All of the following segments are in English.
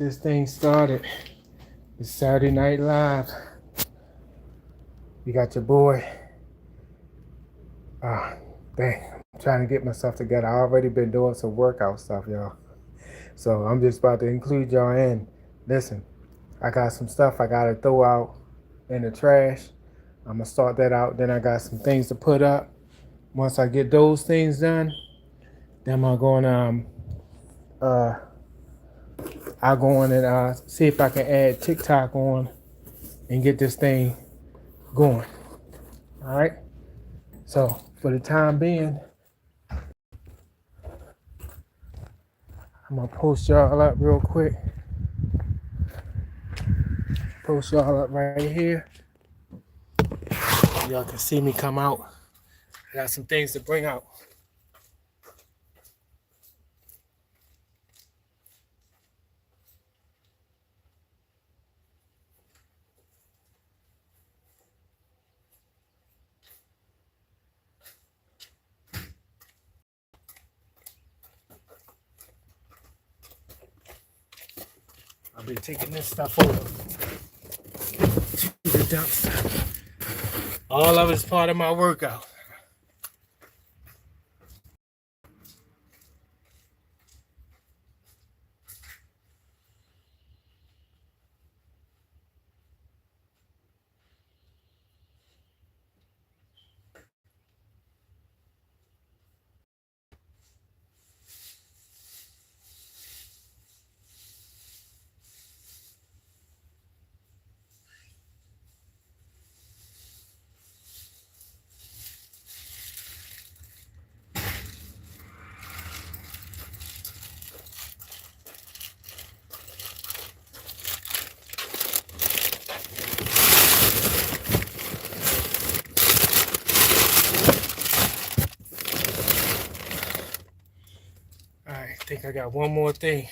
This thing started. It's Saturday Night Live. You got your boy. Dang, I'm trying to get myself together. I already been doing some workout stuff, y'all. So I'm just about to include y'all in. Listen, I got some stuff I gotta throw out in the trash. I'm gonna start that out. Then I got some things to put up. Once I get those things done, then I'm going I'll go on and see if I can add TikTok on and get this thing going. All right. So for the time being, I'm gonna post y'all up real quick. Post y'all up right here. Y'all can see me come out. I got some things to bring out. I'll be taking this stuff over to the dumpster. All of it's part of my workout. I think I got one more thing.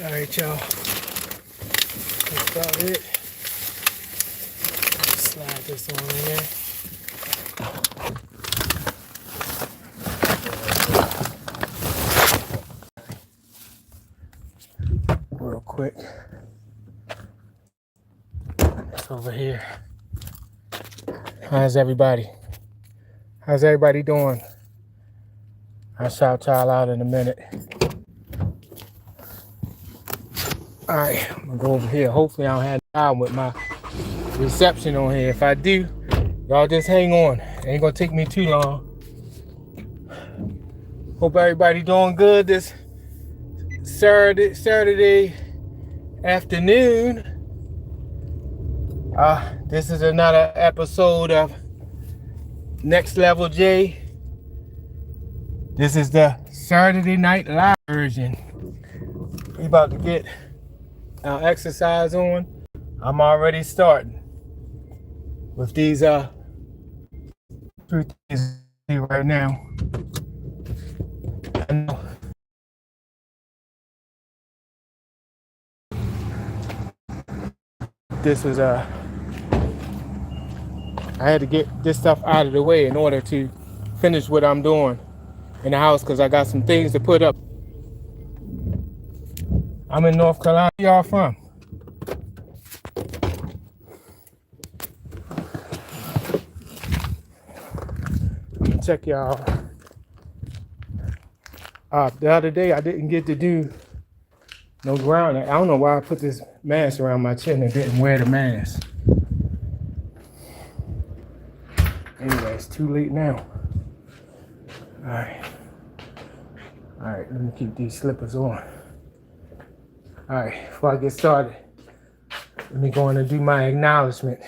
All right, y'all. That's about it. Slide this on in there. Real quick. It's over here. How's everybody? How's everybody doing? I'll shout y'all out in a minute. All right, I'm gonna go over here. Hopefully I don't have a problem with my reception on here. If I do, y'all just hang on. It ain't gonna take me too long. Hope everybody doing good this Saturday afternoon. This is another episode of Next Level J. This is the Saturday Night Live version. We about to get our exercise on. I'm already starting with these three things right now. I know. This was I had to get this stuff out of the way in order to finish what I'm doing in the house because I got some things to put up. I'm in North Carolina. Where y'all from? I'm gonna check y'all. The other day I didn't get to do no ground. I don't know why I put this mask around my chin and didn't wear the mask. Anyway, it's too late now. Alright. Alright, let me keep these slippers on. Alright, before I get started, let me go in and do my acknowledgement.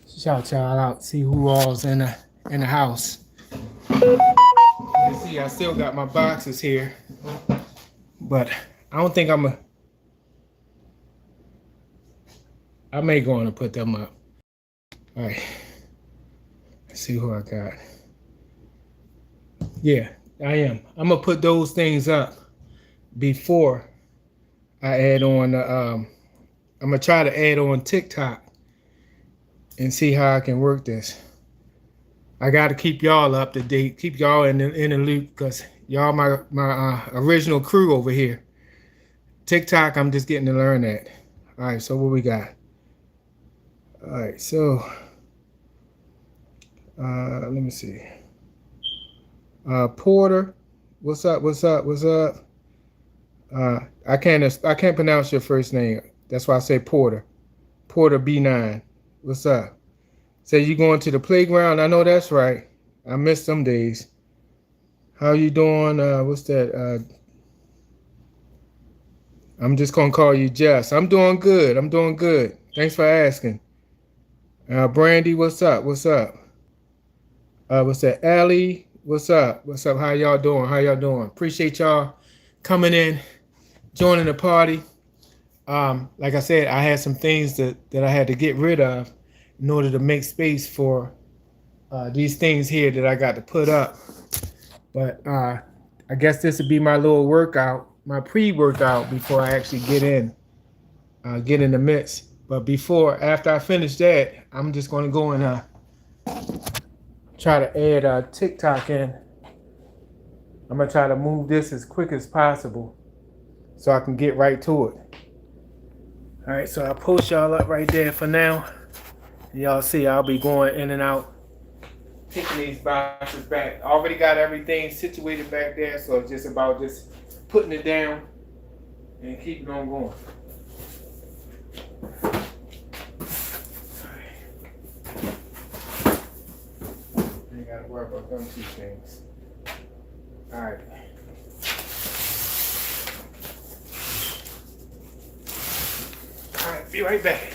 Shout y'all out, see who all's in the house. You can see I still got my boxes here, but I don't think I may go on and put them up. Alright, let's see who I got. Yeah, I am. I'm gonna put those things up before I add on I'm gonna try to add on TikTok and see how I can work this. I got to keep y'all up to date, keep y'all in the loop, because y'all my original crew over here. TikTok, I'm just getting to learn that. All right, so what we got? All right, so let me see. Porter, what's up? What's up? What's up? I can't pronounce your first name. That's why I say Porter. Porter B9. What's up? Say you going to the playground? I know that's right. I miss some days. How you doing? What's that? I'm just gonna call you Jess. I'm doing good. I'm doing good. Thanks for asking. Brandy, what's up? What's up? What's that? Allie, what's up? What's up? How y'all doing? How y'all doing? Appreciate y'all coming in, joining the party. Like I said, I had some things that I had to get rid of in order to make space for these things here that I got to put up. But I guess this would be my little workout, my pre-workout before I actually get in the midst. But after I finish that, I'm just going to go and try to add TikTok in. I'm going to try to move this as quick as possible so I can get right to it. All right, so I'll post y'all up right there for now. Y'all see I'll be going in and out, taking these boxes back. I already got everything situated back there, so it's just about just putting it down and keeping on going. You ain't gotta worry about them two things. All right. All right, be right back.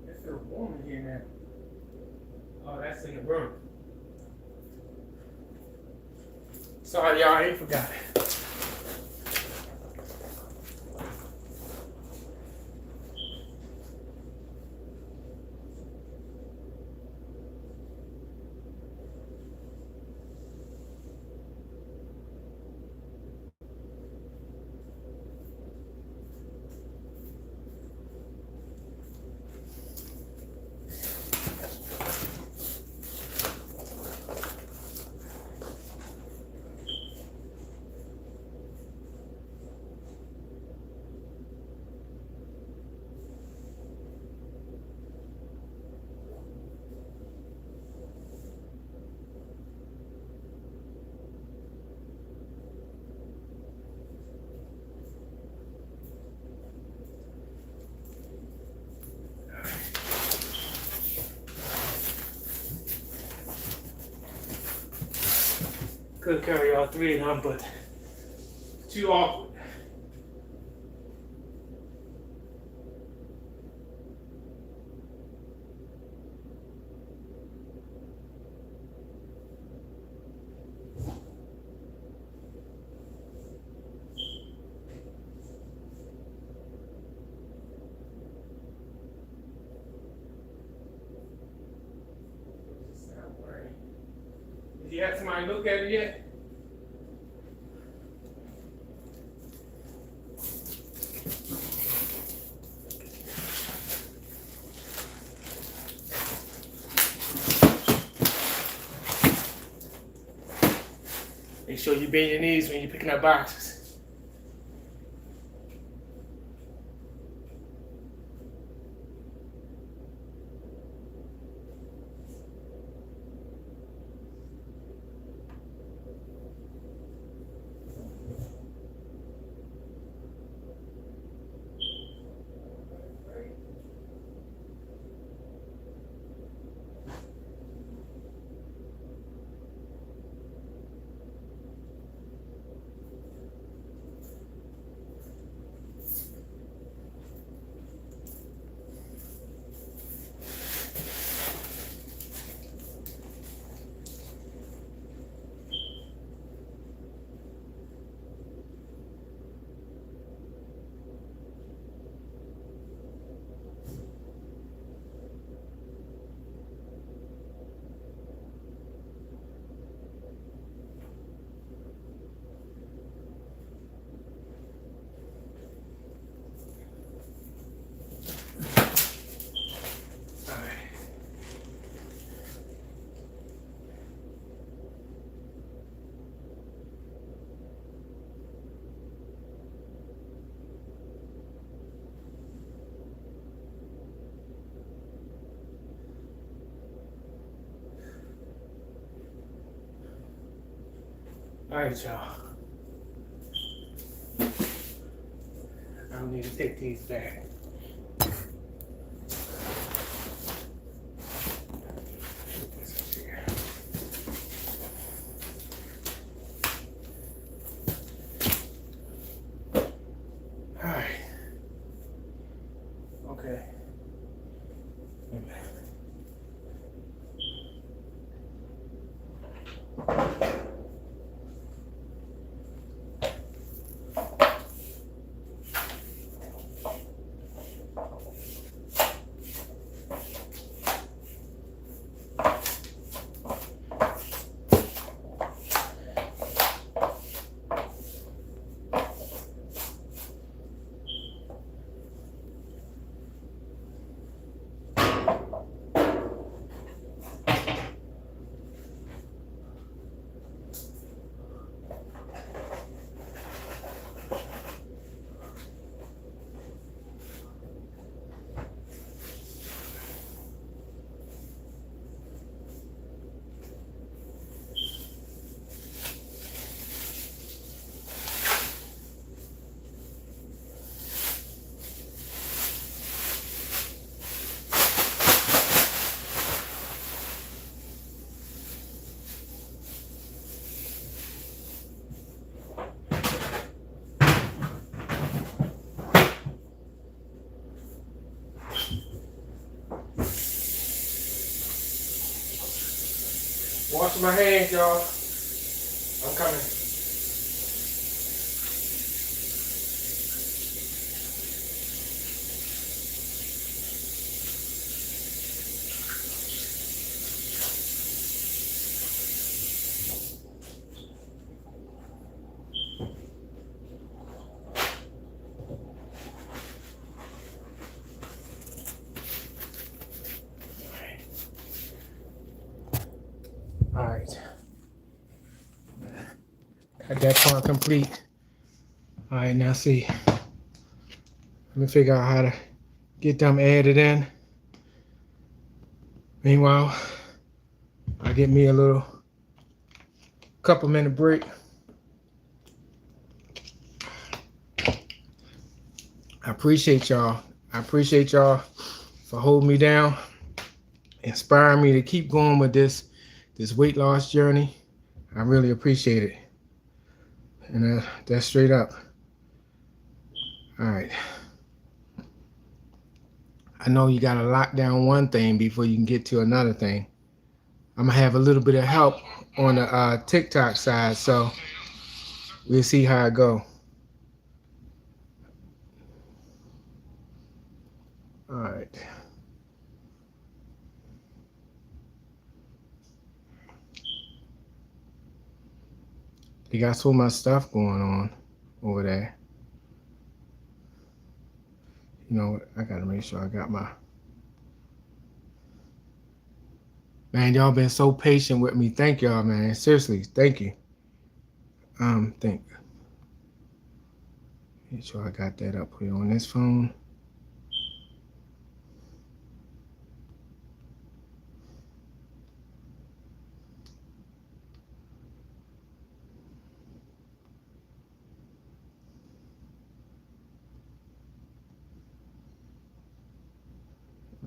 It's warm in here now. Oh, that's in the room. Sorry, y'all, I ain't forgot. Could carry all three of them, but too awkward. You had somebody look at it yet? Make sure you bend your knees when you're picking up boxes. All right, y'all. I don't need to take these back. All right. Okay. Wash my hands, y'all. I'm coming. All right. Got that part complete. All right, now see. Let me figure out how to get them added in. Meanwhile, I get me a little couple minute break. I appreciate y'all. I appreciate y'all for holding me down, inspiring me to keep going with this weight loss journey. I really appreciate it. And that's straight up. All right. I know you got to lock down one thing before you can get to another thing. I'm going to have a little bit of help on the TikTok side, so we'll see how it go. All right. They got so much stuff going on over there. You know, I gotta make sure I got my. Man, y'all been so patient with me. Thank y'all, man. Seriously, thank you. Think. Make sure I got that up here on this phone.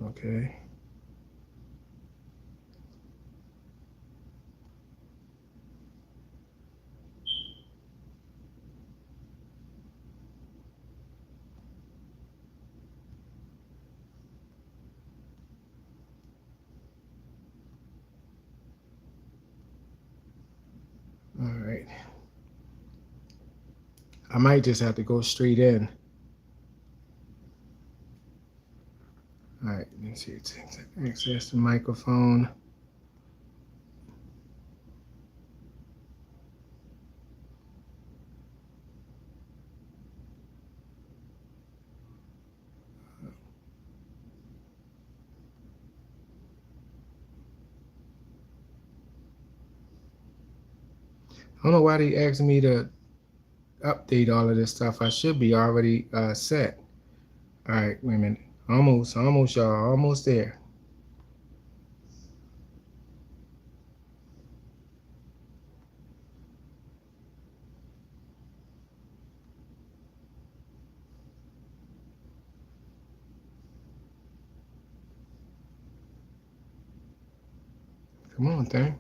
Okay. All right. I might just have to go straight in. All right. Let's see. Access the microphone. I don't know why they asked me to update all of this stuff. I should be already set. All right, wait a minute. Almost, y'all. Almost there. Come on, thing.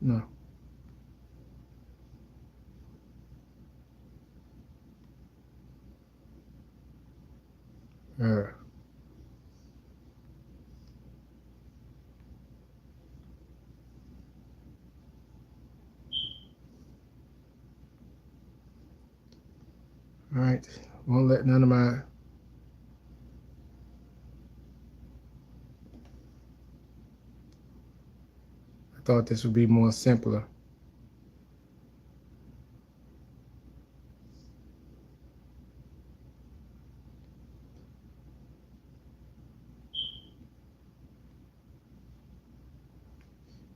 No. All right. Won't let none of my. I thought this would be more simpler.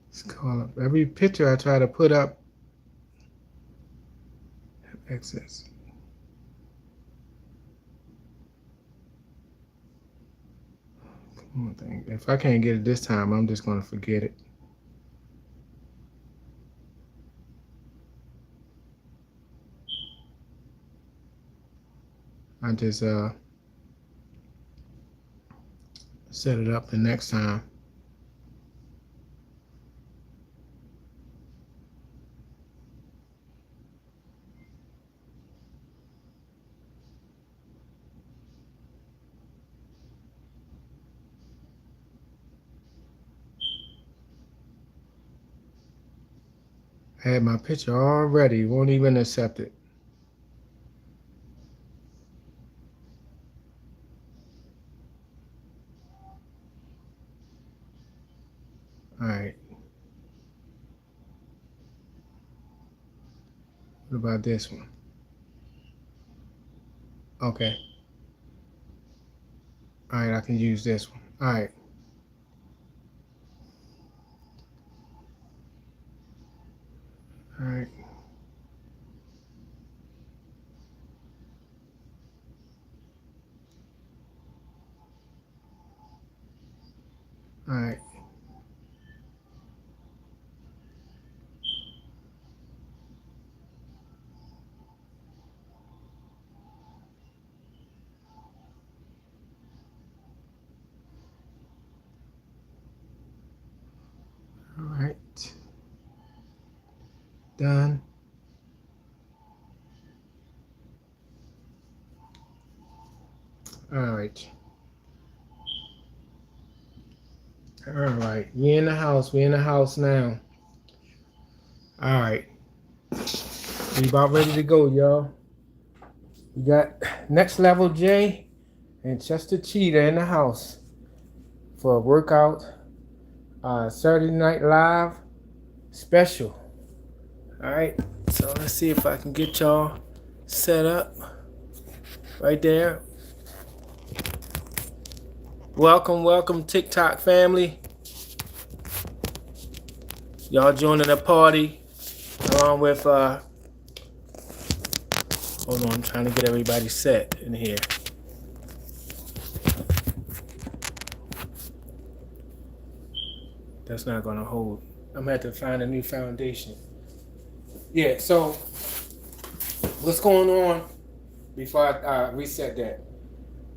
Let's call up every picture I try to put up. Access. Come on, thing. If I can't get it this time, I'm just gonna forget it. I just set it up the next time. I had my picture already. Won't even accept it. All right. What about this one? Okay. All right, I can use this one. All right. All right. All right. All right. Done. All right. All right. We in the house. We in the house now. All right. We about ready to go, y'all. We got Next Level J and Chester Cheetah in the house. for a workout. Saturday Night Live special. All right, so let's see if I can get y'all set up right there. Welcome, TikTok family. Y'all joining the party along with, hold on, I'm trying to get everybody set in here. That's not gonna hold. I'm gonna have to find a new foundation. Yeah, so what's going on before I reset that?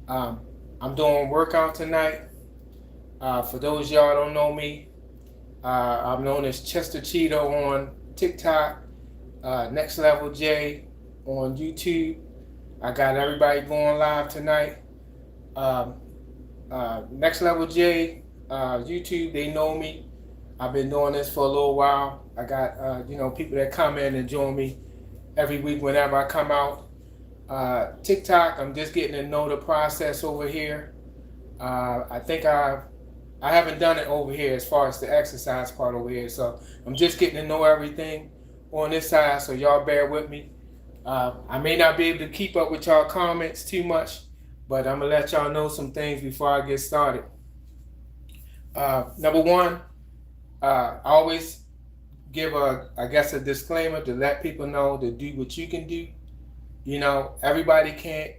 I'm doing workout tonight. For those y'all don't know me, I'm known as Chester Cheeto on TikTok, Next Level J on YouTube. I got everybody going live tonight. Next Level J, YouTube, they know me. I've been doing this for a little while. I got people that come in and join me every week whenever I come out. TikTok, I'm just getting to know the process over here. I think I haven't done it over here as far as the exercise part over here, so I'm just getting to know everything on this side, so y'all bear with me. I may not be able to keep up with y'all comments too much, but I'm gonna let y'all know some things before I get started. Number one, I always give a disclaimer to let people know to do what you can do. You know, everybody can't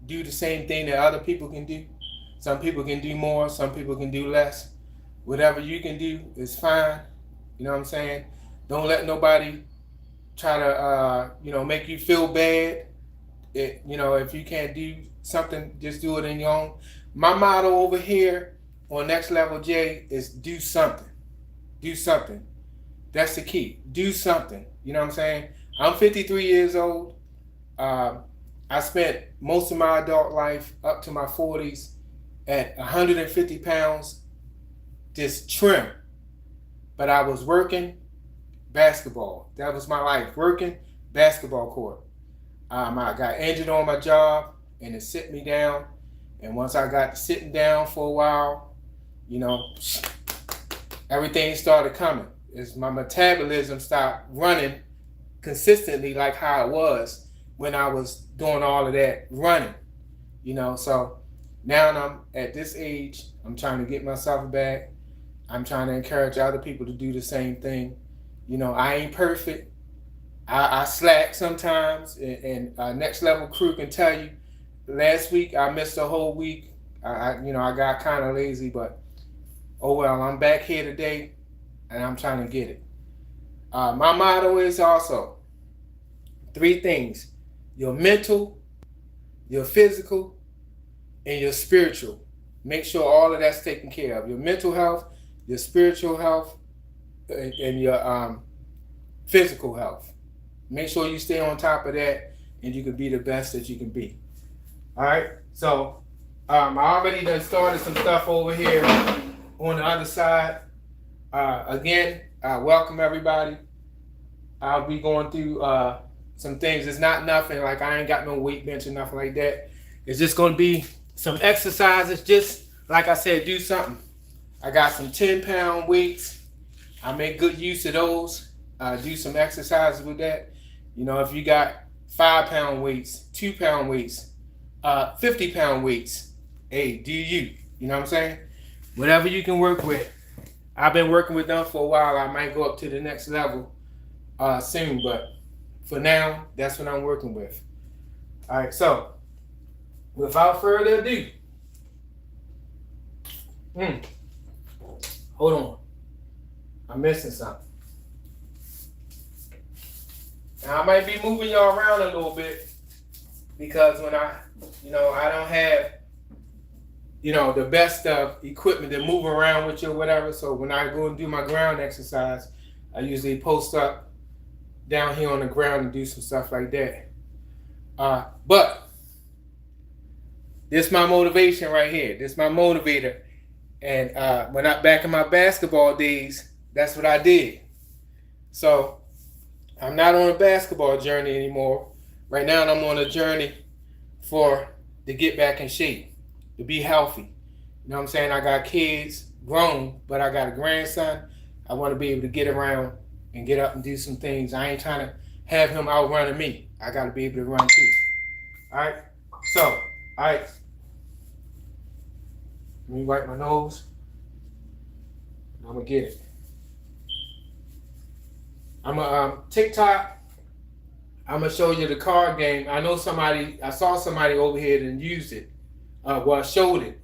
do the same thing that other people can do. Some people can do more, some people can do less. Whatever you can do is fine. You know what I'm saying? Don't let nobody try to, make you feel bad. If you can't do something, just do it in your own. My motto over here on Next Level J is do something. Do something. That's the key. Do something. You know what I'm saying? I'm 53 years old. I spent most of my adult life up to my 40s at 150 pounds, just trim. But I was working basketball. That was my life, working basketball court. I got injured on my job and it sit me down. And once I got to sitting down for a while, everything started coming. As my metabolism stopped running consistently like how it was when I was doing all of that running. So now I'm at this age, I'm trying to get myself back. I'm trying to encourage other people to do the same thing. I ain't perfect. I slack sometimes, and Next Level crew can tell you. Last week I missed a whole week. I got kind of lazy, but oh well. I'm back here today, and I'm trying to get it. My motto is also 3 things: your mental, your physical, and your spiritual. Make sure all of that's taken care of. Your mental health, your spiritual health, and your physical health. Make sure you stay on top of that, and you can be the best that you can be. All right. So I already done started some stuff over here on the other side. Again, welcome everybody. I'll be going through some things. It's not nothing like I ain't got no weight bench or nothing like that. It's just going to be some exercises. Just like I said, do something. I got some 10-pound weights. I make good use of those. Do some exercises with that. If you got 5-pound weights, 2-pound weights, 50-pound weights, hey, do you? You know what I'm saying? Whatever you can work with. I've been working with them for a while. I might go up to the next level soon, but for now, that's what I'm working with. All right, so without further ado, hold on. I'm missing something. Now, I might be moving y'all around a little bit because when I don't have, the best equipment to move around with you or whatever. So when I go and do my ground exercise, I usually post up down here on the ground and do some stuff like that. But this is my motivation right here. This is my motivator. And when I back in my basketball days, that's what I did. So I'm not on a basketball journey anymore. Right now I'm on a journey to get back in shape, to be healthy. You know what I'm saying? I got kids, grown, but I got a grandson. I want to be able to get around and get up and do some things. I ain't trying to have him outrunning me. I got to be able to run too. All right? So, all right. Let me wipe my nose. I'm going to get it. I'm going to TikTok. I'm going to show you the card game. I saw somebody over here that used it. Showed it.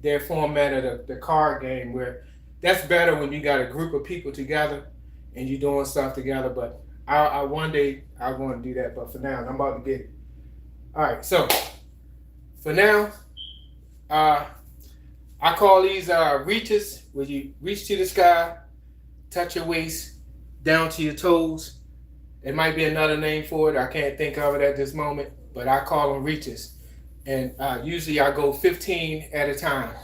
Their format of the card game, where that's better when you got a group of people together and you're doing stuff together. But I one day I'm going to do that. But for now, I'm about to get it. All right. So for now, I call these reaches, where you reach to the sky, touch your waist, down to your toes. It might be another name for it. I can't think of it at this moment, but I call them reaches. And usually I go 15 at a time.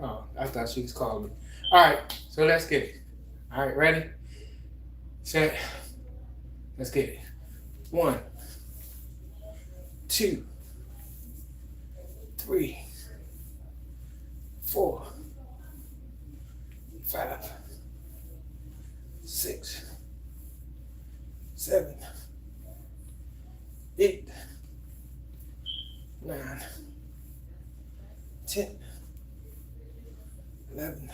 Oh, I thought she was calling me. All right, so let's get it. All right, ready? Set. Let's get it. 1, 2, 3, 4, 5, 6, 7, 8, 9, 10, 11,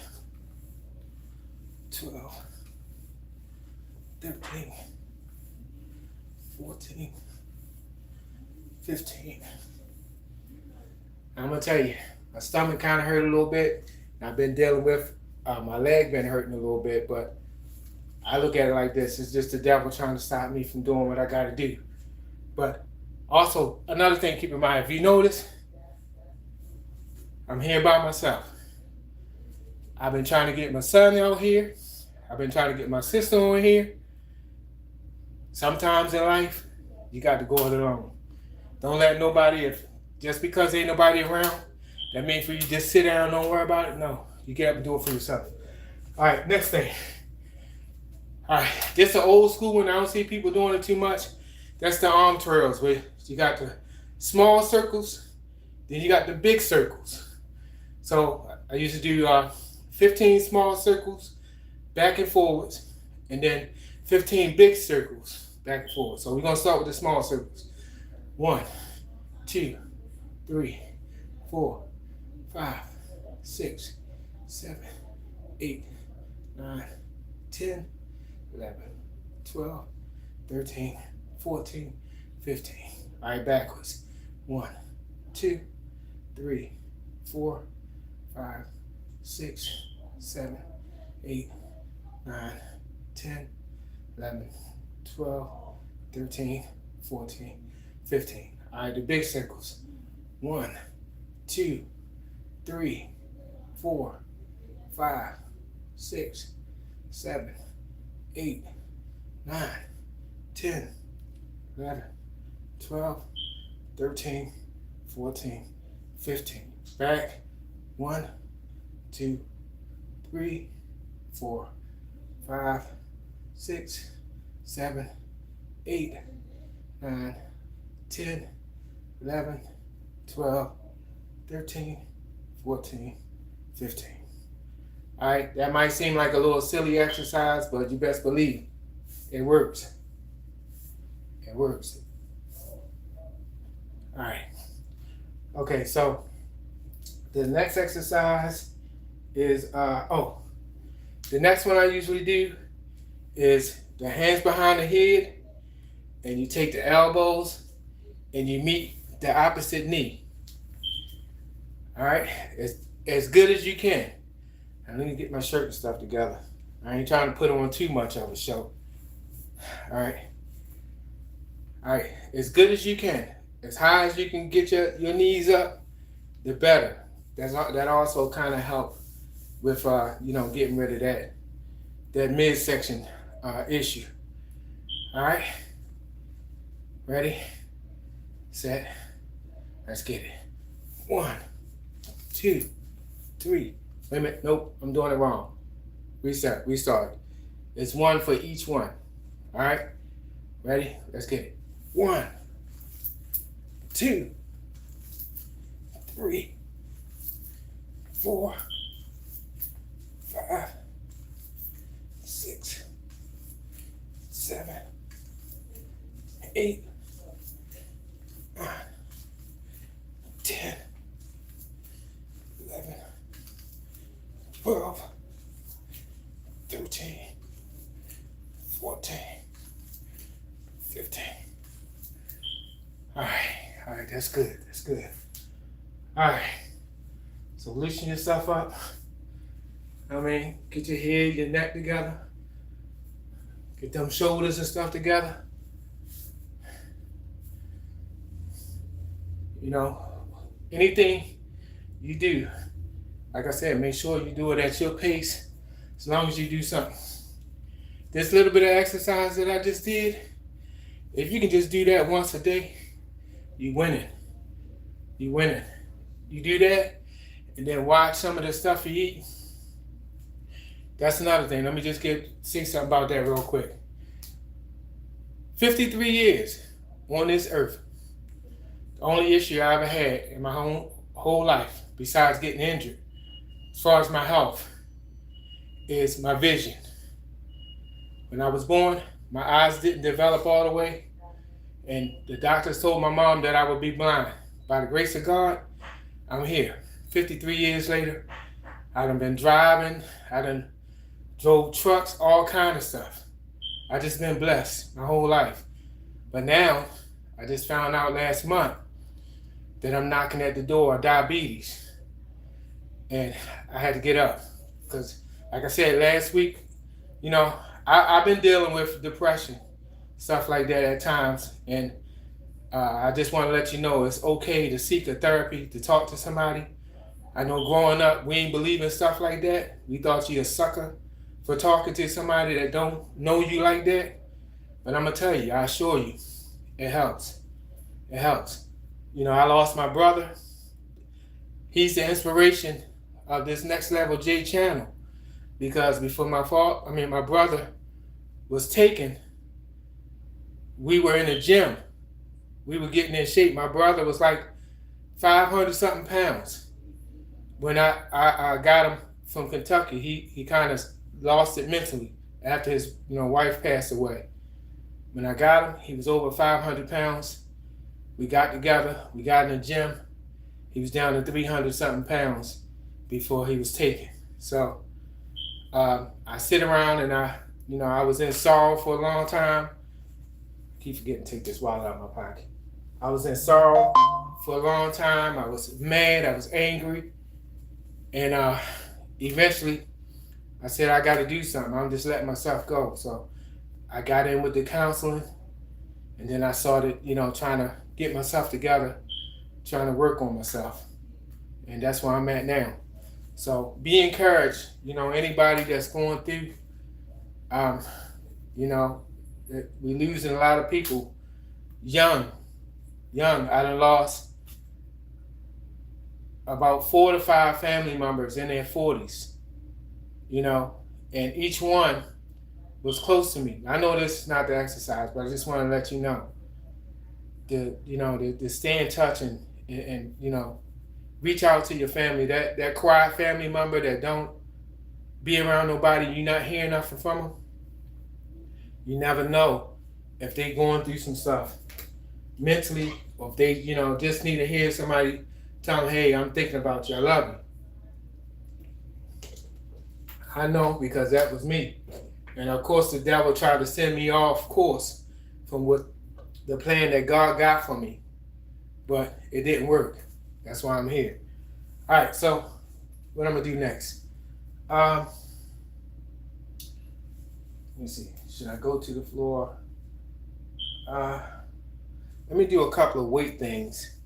12, 13, 14, 15. I'm gonna tell you, my stomach kind of hurt a little bit. I've been dealing with my leg been hurting a little bit, but I look at it like this: it's just the devil trying to stop me from doing what I got to do. But also, another thing, keep in mind, if you notice, I'm here by myself. I've been trying to get my son out here. I've been trying to get my sister on here. Sometimes in life, you got to go it alone. Don't let nobody, just because ain't nobody around, that means for you just sit down and don't worry about it. No, you get up and do it for yourself. All right, next thing. All right, this is an old school one. I don't see people doing it too much. That's the arm twirls, where you got the small circles, then you got the big circles. So I used to do 15 small circles back and forwards, and then 15 big circles back and forward. So we're gonna start with the small circles. 1, 2, 3, 4, 5, 6, 7, 8, 9, 10, 11, 12, 13, 14, 15. All right, backwards. 1, 2, 3, 4, 5, 6, 7, 8, 9, 10, 11, 12, 13, 14, 15. All right, the big circles. 1, 2, 3, 4, 5, 6, 7, 8, 9, 10, 11, 12, 13, 14, 15. Back. 1, 2, 3, 4, 5, 6, 7, 8, 9, 10, 11, 12, 13, 14, 15. All right, that might seem like a little silly exercise, but you best believe it works. It works. All right. Okay, so the next exercise is, the next one I usually do is the hands behind the head, and you take the elbows and you meet the opposite knee. All right, as good as you can. And let me get my shirt and stuff together. I ain't trying to put on too much of a show. All right, as good as you can. As high as you can get your knees up, the better. That also kind of help with getting rid of that midsection issue. All right, ready, set, let's get it. 1, 2, 3. Wait a minute, nope, I'm doing it wrong. Reset, restart. It's 1 for each one. All right, ready, let's get it. 1, 2, 3, 4, 5, 6, 7, 8, 9, 10, 11, 12, 13, 14, 15. All right, that's good, that's good. All right, so loosen yourself up. I mean, get your head, your neck together. Get them shoulders and stuff together. You know, anything you do, like I said, make sure you do it at your pace as long as you do something. This little bit of exercise that I just did, if you can just do that once a day, you winning. You winning. You do that, and then watch some of the stuff you eat. That's another thing. Let me just say something about that real quick. 53 years on this earth. The only issue I ever had in my whole life, besides getting injured, as far as my health, is my vision. When I was born, my eyes didn't develop all the way, and the doctors told my mom that I would be blind. By the grace of God, I'm here. 53 years later, I done been driving, I done drove trucks, all kind of stuff. I just been blessed my whole life. But now, I just found out last month that I'm knocking at the door of diabetes. And I had to get up. Because, like I said last week, you know, I've been dealing with depression, stuff like that at times. And I just want to let you know it's okay to seek a therapy, to talk to somebody. I know growing up, we ain't believe in stuff like that. We thought you a sucker for talking to somebody that don't know you like that. But I'm going to tell you, I assure you, it helps. It helps. You know, I lost my brother. He's the inspiration of this Next Level J channel. Because before my brother was taken, we were in the gym. We were getting in shape. My brother was like 500 something pounds. When I got him from Kentucky, he kind of lost it mentally after his wife passed away. When I got him, he was over 500 pounds. We got together, we got in the gym. He was down to 300 something pounds before he was taken. So I sit around and I was in sorrow for a long time. I keep forgetting to take this wallet out of my pocket. I was in sorrow for a long time. I was mad, I was angry. And eventually I said, I got to do something. I'm just letting myself go. So I got in with the counseling, and then I started, trying to get myself together, trying to work on myself. And that's where I'm at now. So be encouraged, anybody that's going through, we losing a lot of people young. I done lost about 4 to 5 family members in their 40s, and each one was close to me. I know this is not the exercise, but I just want to let you know to stay in touch and reach out to your family. That quiet family member that don't be around nobody, you're not hearing nothing from them. You never know if they going through some stuff mentally, or if they just need to hear somebody tell them, hey, I'm thinking about you, I love you. I know, because that was me. And of course the devil tried to send me off course from what the plan that God got for me. But it didn't work. That's why I'm here. All right, so what I'm gonna do next? Let me see. Should I go to the floor? Let me do a couple of weight things,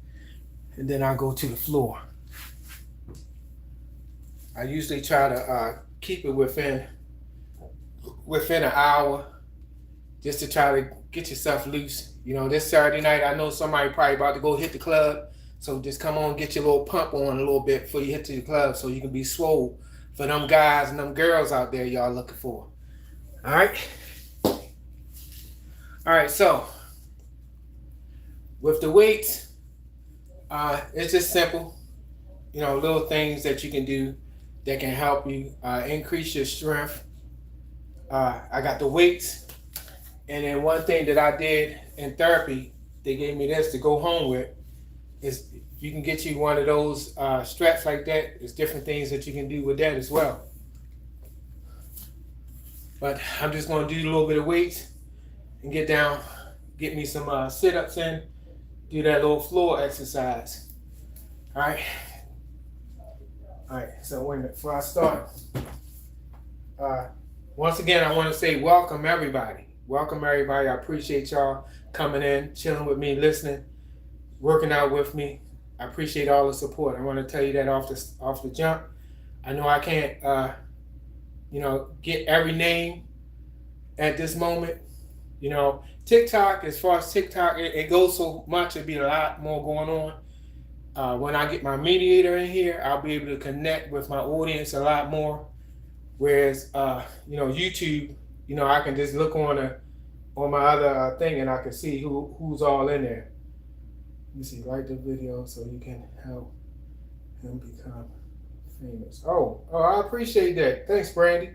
and then I'll go to the floor. I usually try to keep it within an hour, just to try to get yourself loose. This Saturday night, I know somebody probably about to go hit the club, so just come on, get your little pump on a little bit before you hit to the club, so you can be swole for them guys and them girls out there y'all looking for. All right, so with the weights, It's just simple, little things that you can do that can help you increase your strength. I got the weights, and then one thing that I did in therapy, they gave me this to go home with, is you can get you one of those straps like that. There's different things that you can do with that as well. But I'm just going to do a little bit of weights and get me some sit-ups in, do that little floor exercise. All right. All right. So wait a minute before I start. Once again, I want to say welcome everybody. Welcome everybody. I appreciate y'all coming in, chilling with me, listening, working out with me. I appreciate all the support. I want to tell you that off the jump. I know I can't, get every name at this moment. TikTok, as far as TikTok, it goes so much. It'd be a lot more going on. When I get my mediator in here, I'll be able to connect with my audience a lot more. Whereas, YouTube, I can just look on my other thing and I can see who's all in there. Let me see, like the video so you can help him become famous. Oh, I appreciate that. Thanks, Brandy.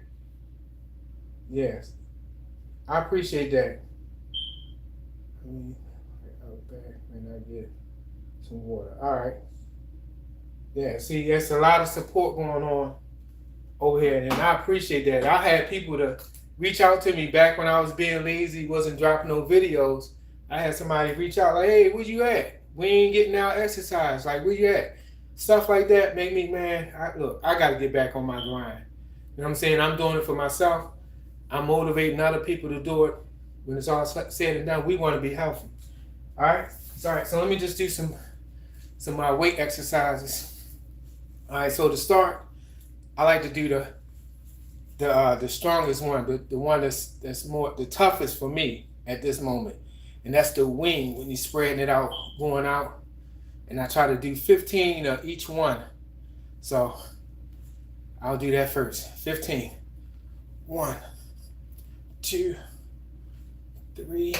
Yes, I appreciate that. Let me out back and I get some water. All right. Yeah, see, there's a lot of support going on over here, and I appreciate that. I had people to reach out to me back when I was being lazy, wasn't dropping no videos. I had somebody reach out like, hey, where you at? We ain't getting out exercise. Like, where you at? Stuff like that make me, man, I got to get back on my grind. You know what I'm saying? I'm doing it for myself. I'm motivating other people to do it. When it's all said and done, we want to be healthy. All right? All right, so let me just do some weight exercises. All right, so to start, I like to do the strongest one, the one that's more the toughest for me at this moment, and that's the wing when you're spreading it out, going out, and I try to do 15 of each one. So I'll do that first. 15. 1, 2, 3,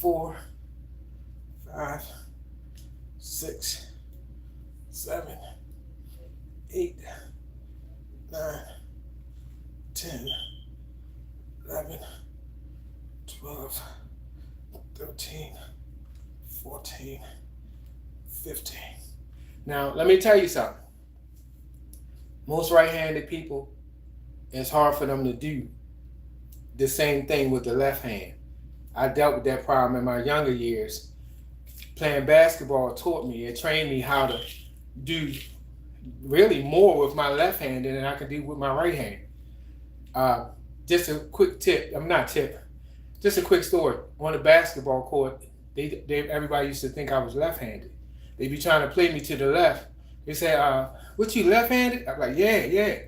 4, 5, 6, 7, 8, 9, 10, 11, 12, 13, 14, 15. Now, let me tell you something. Most right-handed people, it's hard for them to do the same thing with the left hand. I dealt with that problem in my younger years. Playing basketball taught me, it trained me how to do really more with my left hand than I could do with my right hand. Just a quick just a quick story. On the basketball court, everybody used to think I was left-handed. They be trying to play me to the left. They say, what, you left-handed? I'm like, yeah.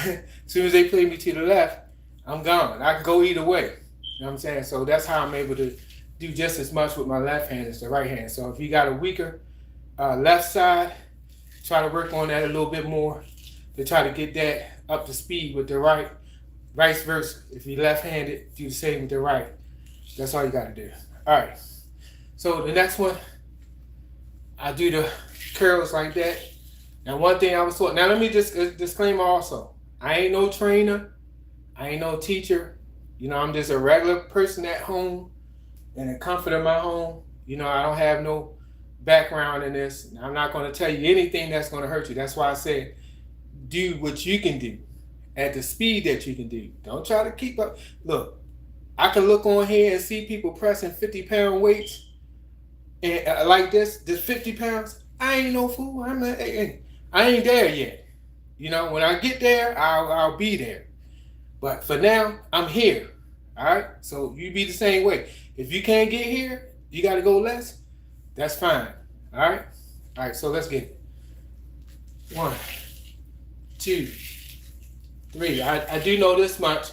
As soon as they play me to the left, I'm gone. I can go either way. You know what I'm saying? So that's how I'm able to do just as much with my left hand as the right hand. So if you got a weaker left side, try to work on that a little bit more to try to get that up to speed with the right. Vice versa. If you're left-handed, do the same with the right. That's all you got to do. All right. So the next one, I do the curls like that. Now, one thing I was taught. Now, let me just disclaimer also. I ain't no trainer. I ain't no teacher. I'm just a regular person at home in the comfort of my home. I don't have no background in this. I'm not going to tell you anything that's going to hurt you. That's why I said do what you can do at the speed that you can do. Don't try to keep up. Look, I can look on here and see people pressing 50-pound weights and like this 50 pounds. I ain't no fool. I ain't there yet. When I get there, I'll be there. But for now, I'm here. All right? So you be the same way. If you can't get here, you got to go less. That's fine. All right? All right, so let's get it. 1, 2, 3. I do know this much.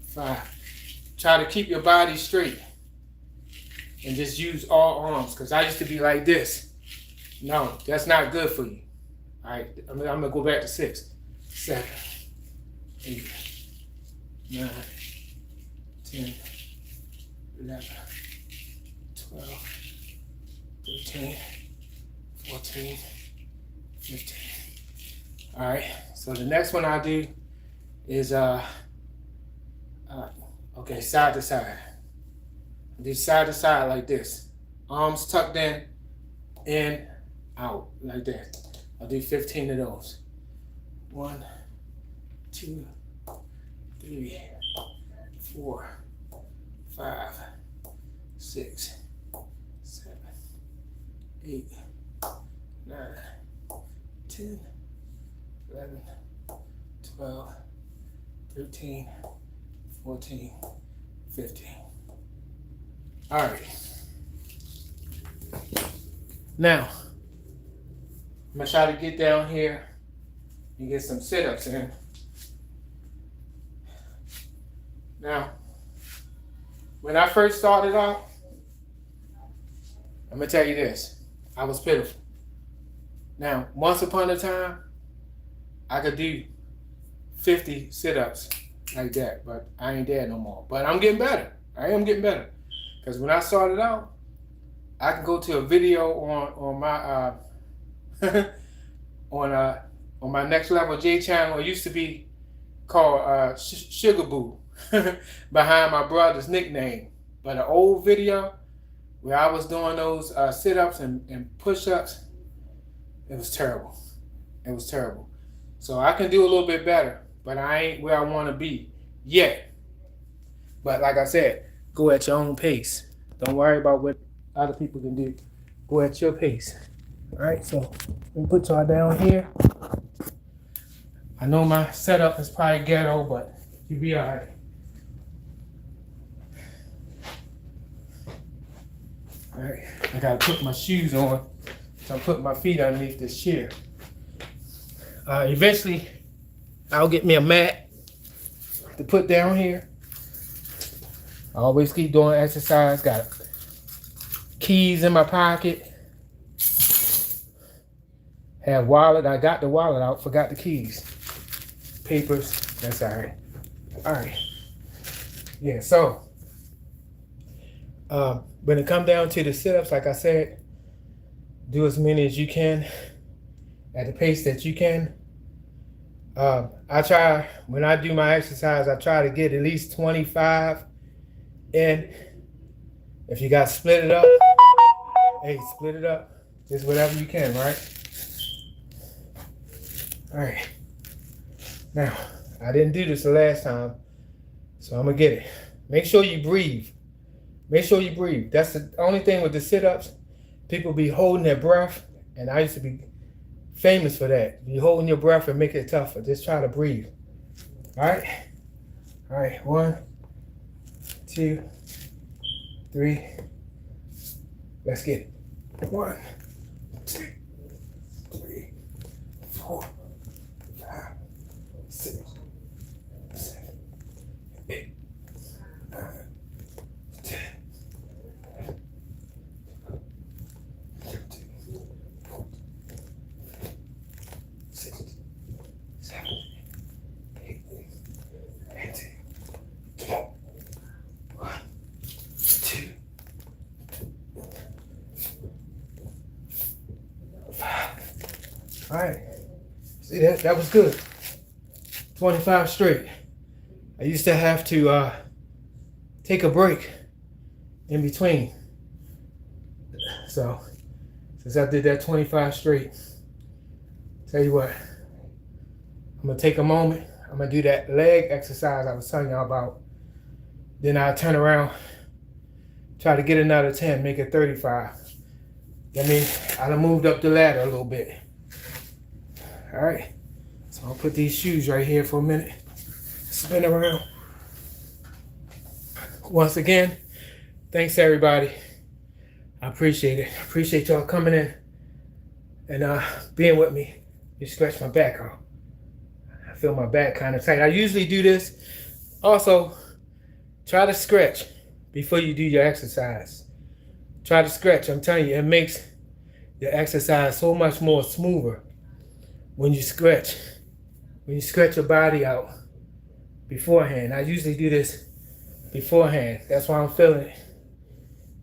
5. Try to keep your body straight and just use all arms, because I used to be like this. No, that's not good for you. All right, I'm going to go back to 6, 7, 8, 9, 10, 11, 12, 13, 14, 15. All right, so the next one I'll do is okay, side to side. Do side to side like this. Arms tucked in, out, like that. I'll do 15 of those. 1, 2, 3, 4, 5, 6, 7, 8, 9, 10, 11, 12, 13, 14, 15. All right. Now, I'm gonna try to get down here and get some sit-ups in. Now, when I first started off, I'm gonna tell you this, I was pitiful. Now, once upon a time, I could do 50 sit-ups like that, but I ain't there no more. But I'm getting better. I am getting better. Because when I started out, I can go to a video on my on my Next Level J channel. It used to be called Sugar Boo, behind my brother's nickname. But an old video where I was doing those sit-ups and push-ups, it was terrible. It was terrible. So I can do a little bit better, but I ain't where I want to be yet. But like I said, go at your own pace. Don't worry about what other people can do. Go at your pace. All right, so let me put y'all down here. I know my setup is probably ghetto, but you'll be all right. All right, I gotta put my shoes on, so I'm putting my feet underneath this chair. Eventually, I'll get me a mat to put down here. I always keep doing exercise. Got keys in my pocket. Have wallet. I got the wallet out. Forgot the keys. Papers. That's all right. All right. Yeah. So when it comes down to the sit-ups, like I said, do as many as you can at the pace that you can. I try, when I do my exercise, I try to get at least 25 in. If you got to split it up, hey, split it up. Just whatever you can, right? All right. Now, I didn't do this the last time, so I'm going to get it. Make sure you breathe. Make sure you breathe. That's the only thing with the sit-ups. People be holding their breath, and I used to be famous for that. You holding your breath and make it tougher. Just try to breathe. All right? All right. 1, 2, 3. Let's get it. 1, 2, 3, 4, 5, 6, 7, 8, 9, 10, 13, 14, 16, 17, 18, 19, 20. 1, 2, 5. All right. See that was good. 25 straight. I used to have to take a break in between. So since I did that 25 straight, tell you what, I'm gonna take a moment. I'm gonna do that leg exercise I was telling y'all about. Then I'll turn around, try to get another 10, make it 35. That means I done moved up the ladder a little bit. All right, so I'll put these shoes right here for a minute. Spin around. Once again, thanks everybody. I appreciate it. I appreciate y'all coming in and being with me. You scratch my back off. I feel my back kind of tight. I usually do this. Also, try to stretch before you do your exercise. Try to stretch. I'm telling you, it makes your exercise so much more smoother when you stretch. When you stretch your body out beforehand. I usually do this beforehand. That's why I'm feeling it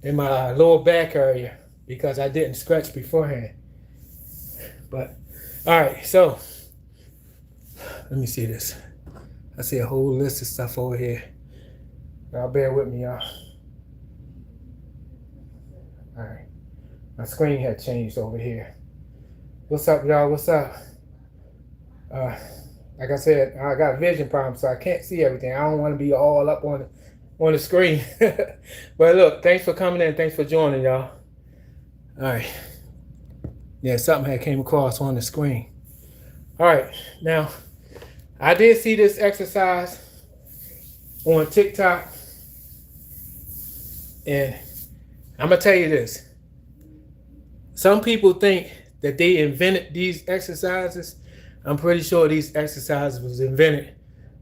in my lower back area because I didn't stretch beforehand. But all right, so let me see this. I see a whole list of stuff over here. Now bear with me, y'all. All right, my screen had changed over here. What's up, y'all? What's up? Like I said, I got vision problems, so I can't see everything. I don't want to be all up on the screen. But look, thanks for coming in. Thanks for joining, y'all. All right. Yeah, something had came across on the screen. All right. Now, I did see this exercise on TikTok, and I'm going to tell you this. Some people think that they invented these exercises. I'm pretty sure these exercises was invented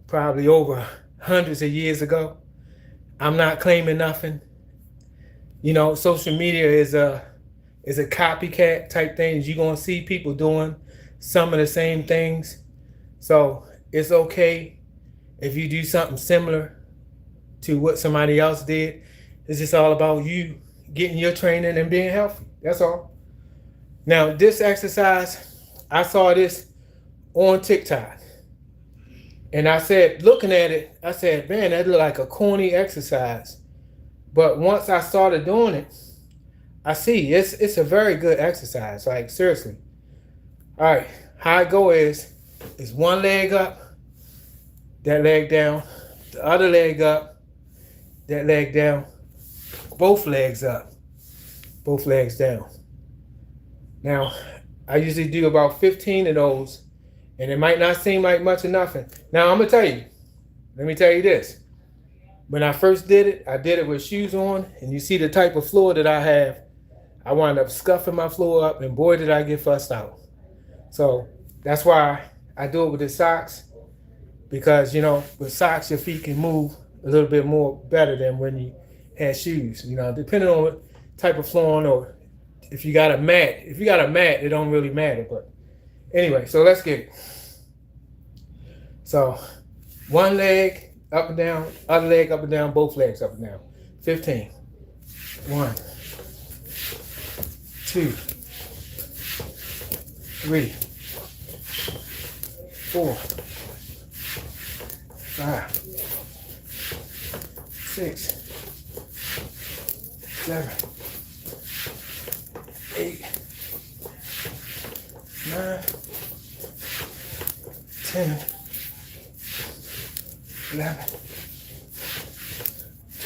probably over hundreds of years ago. I'm not claiming nothing. You know, social media is a copycat type thing. You're gonna see people doing some of the same things. So it's okay if you do something similar to what somebody else did. It's just all about you getting your training and being healthy. That's all. Now, this exercise, I saw this on TikTok. And I said, looking at it, I said, man, that looked like a corny exercise. But once I started doing it, I see it's a very good exercise. Like, seriously. All right, how I go is one leg up, that leg down, the other leg up, that leg down, both legs up, both legs down. Now, I usually do about 15 of those. And it might not seem like much or nothing. Now, I'm going to tell you. Let me tell you this. When I first did it, I did it with shoes on. And you see the type of floor that I have. I wound up scuffing my floor up. And boy, did I get fussed out. So that's why I do it with the socks. Because, you know, with socks, your feet can move a little bit more better than when you had shoes. You know, depending on what type of floor on, or if you got a mat. If you got a mat, it don't really matter. But anyway, so let's get it. So one leg up and down, other leg up and down, both legs up and down. 15. 1, 2, 3, 4, 5, 6, 7, 8, 9, 10, 11,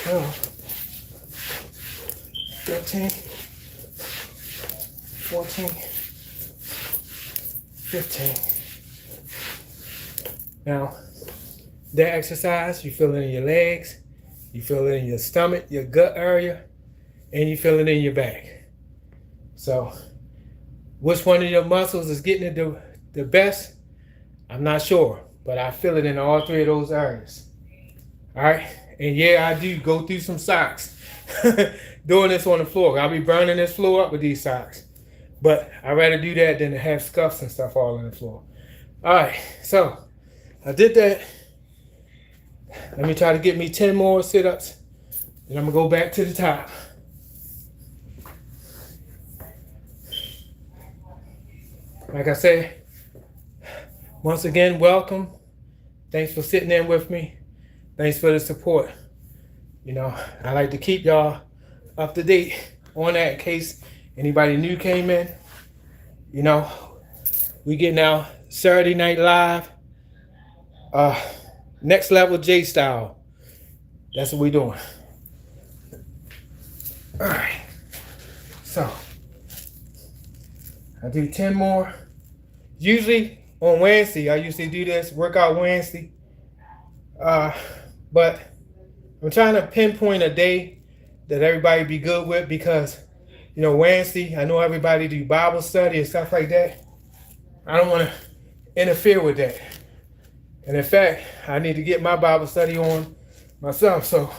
12, 13, 14, 15. Now, that exercise, you feel it in your legs, you feel it in your stomach, your gut area, and you feel it in your back. So, which one of your muscles is getting it the best? I'm not sure, but I feel it in all three of those areas. All right, and yeah, I do go through some socks doing this on the floor. I'll be burning this floor up with these socks, but I'd rather do that than to have scuffs and stuff all on the floor. All right, so I did that. Let me try to get me 10 more sit-ups, and I'm gonna go back to the top. Like I said, once again, welcome. Thanks for sitting in with me. Thanks for the support. You know, I like to keep y'all up to date on that in case anybody new came in. You know, we get now Saturday Night Live, Next Level J Style. That's what we doing. All right. So, I do 10 more. Usually on Wednesday, I usually do this workout Wednesday. But I'm trying to pinpoint a day that everybody be good with, because, you know, Wednesday, I know everybody do Bible study and stuff like that. I don't want to interfere with that. And in fact, I need to get my Bible study on myself. So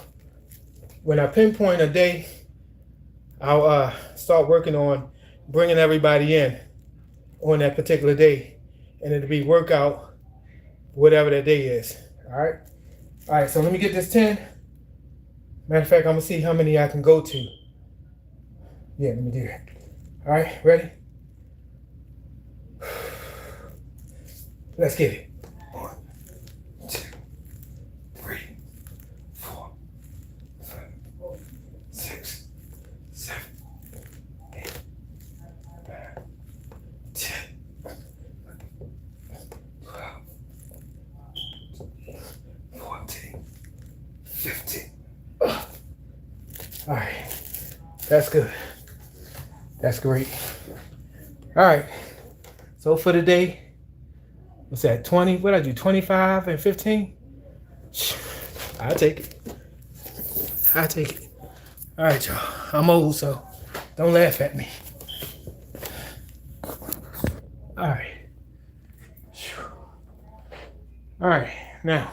when I pinpoint a day, I'll start working on bringing everybody in on that particular day. And it'll be workout, whatever that day is. All right. All right. So let me get this 10. Matter of fact, I'm going to see how many I can go to. You Yeah, let me do that. All right, ready? Let's get it. 1, 2, 3, 4, 5, 6, 7, 8, 9, 10, 12, 14, 15. All right, that's good. That's great. All right, so for the day, what's that, 20? What did I do, 25 and 15? I'll take it. I'll take it. All right, y'all. I'm old, so don't laugh at me. All right. All right, now,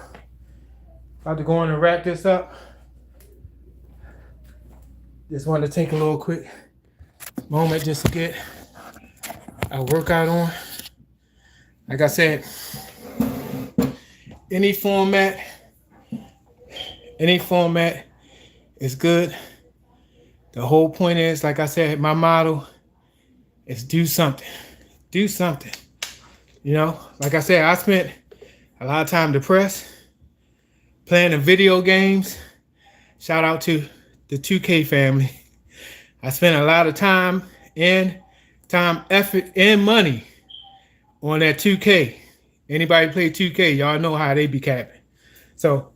about to go on and wrap this up. Just wanted to take a little quick moment just to get a workout on. Like I said, any format is good. The whole point is, like I said, my motto is do something. Do something. You know, like I said, I spent a lot of time depressed, playing the video games. Shout out to the 2K family. I spent a lot of time, effort, and money on that 2K. Anybody play 2K, y'all know how they be capping. So,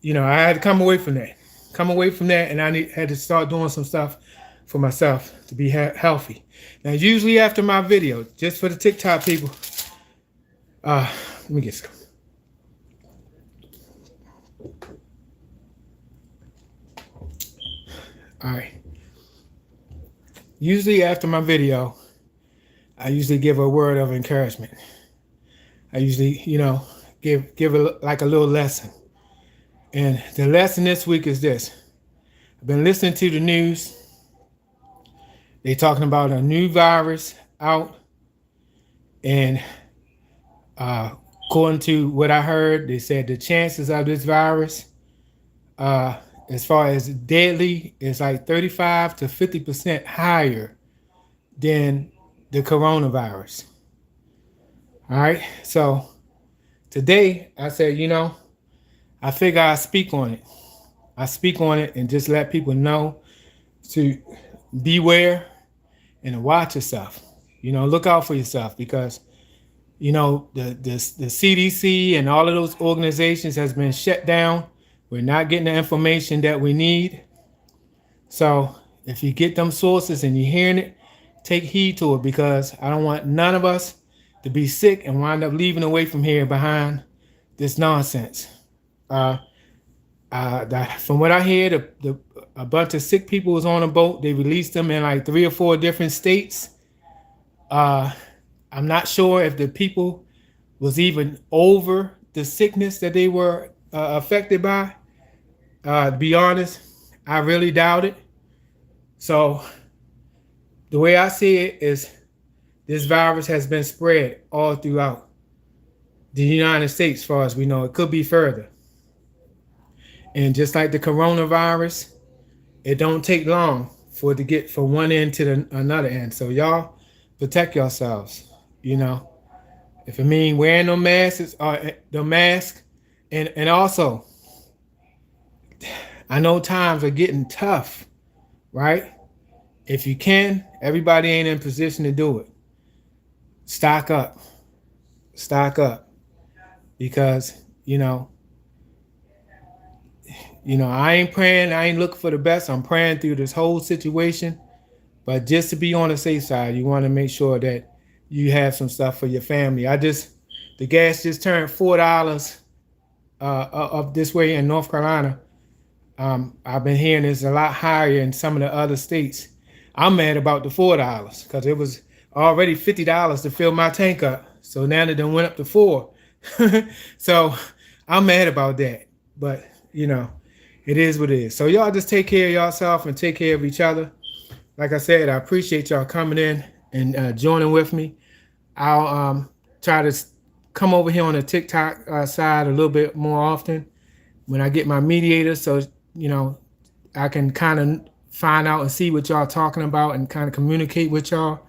you know, I had to come away from that. And I had to start doing some stuff for myself to be healthy. Now, usually after my video, just for the TikTok people, let me get some. All right. Usually after my video, I usually give a word of encouragement. I usually, you know, give like a little lesson. And the lesson this week is this. I've been listening to the news. They're talking about a new virus out. And according to what I heard, they said the chances of this virus, as far as deadly, is like 35 to 50% higher than the coronavirus. All right. So today I said, you know, I figure I speak on it. I speak on it and just let people know to beware and watch yourself. You know, look out for yourself because, you know, the CDC and all of those organizations has been shut down. We're not getting the information that we need. So if you get them sources and you're hearing it, take heed to it because I don't want none of us to be sick and wind up leaving away from here behind this nonsense. From what I hear, a bunch of sick people was on a boat. They released them in like 3 or 4 different states. I'm not sure if the people was even over the sickness that they were affected by. To be honest, I really doubt it. So the way I see it is this virus has been spread all throughout the United States, as far as we know. It could be further. And just like the coronavirus, it don't take long for it to get from one end to another end. So y'all protect yourselves. You know, if it mean wearing no masks or the mask, and also, I know times are getting tough, right? If you can, everybody ain't in position to do it. Stock up, because you know, I ain't looking for the best. I'm praying through this whole situation. But just to be on the safe side, you want to make sure that you have some stuff for your family. The gas just turned $4 up this way in North Carolina. I've been hearing it's a lot higher in some of the other states. I'm mad about the $4 because it was already $50 to fill my tank up. So now it done went up to $4. So I'm mad about that. But, you know, it is what it is. So y'all just take care of yourself and take care of each other. Like I said, I appreciate y'all coming in and joining with me. I'll try to come over here on the TikTok side a little bit more often when I get my mediator. So, you know, I can kind of find out and see what y'all talking about and kind of communicate with y'all.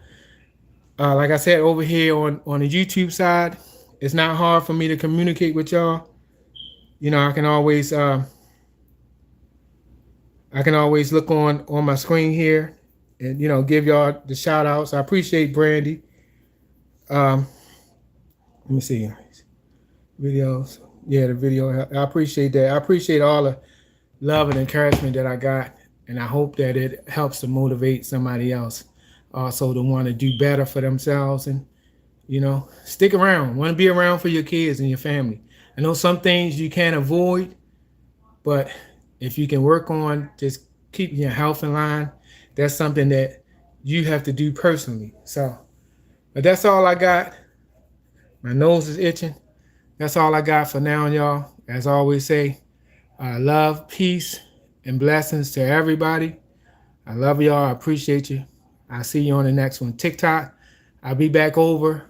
Like I said, over here on the YouTube side, it's not hard for me to communicate with y'all. You know, I can always look on my screen here and, you know, give y'all the shout outs. I appreciate Brandy. Let me see. Videos. Yeah, the video. I appreciate that. I appreciate all the love and encouragement that I got. And I hope that it helps to motivate somebody else also to want to do better for themselves and, you know, stick around. Want to be around for your kids and your family. I know some things you can't avoid, but if you can work on just keeping your health in line, that's something that you have to do personally. So, but that's all I got. My nose is itching. That's all I got for now, y'all. As I always say, love, peace, and blessings to everybody. I love y'all. I appreciate you. I'll see you on the next one. TikTok, I'll be back over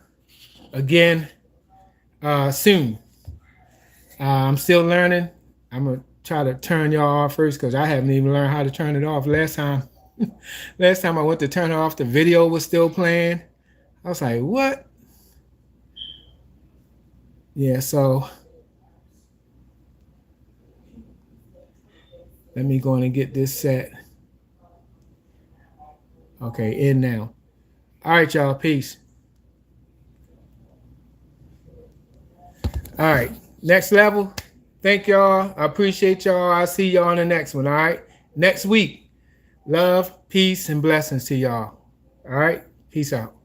again soon. I'm still learning. I'm going to try to turn y'all off first because I haven't even learned how to turn it off. Last time I went to turn it off, the video was still playing. I was like, what? Yeah, so let me go in and get this set. Okay, in now. All right, y'all. Peace. All right, next level. Thank y'all. I appreciate y'all. I'll see y'all on the next one. All right, next week. Love, peace, and blessings to y'all. All right, peace out.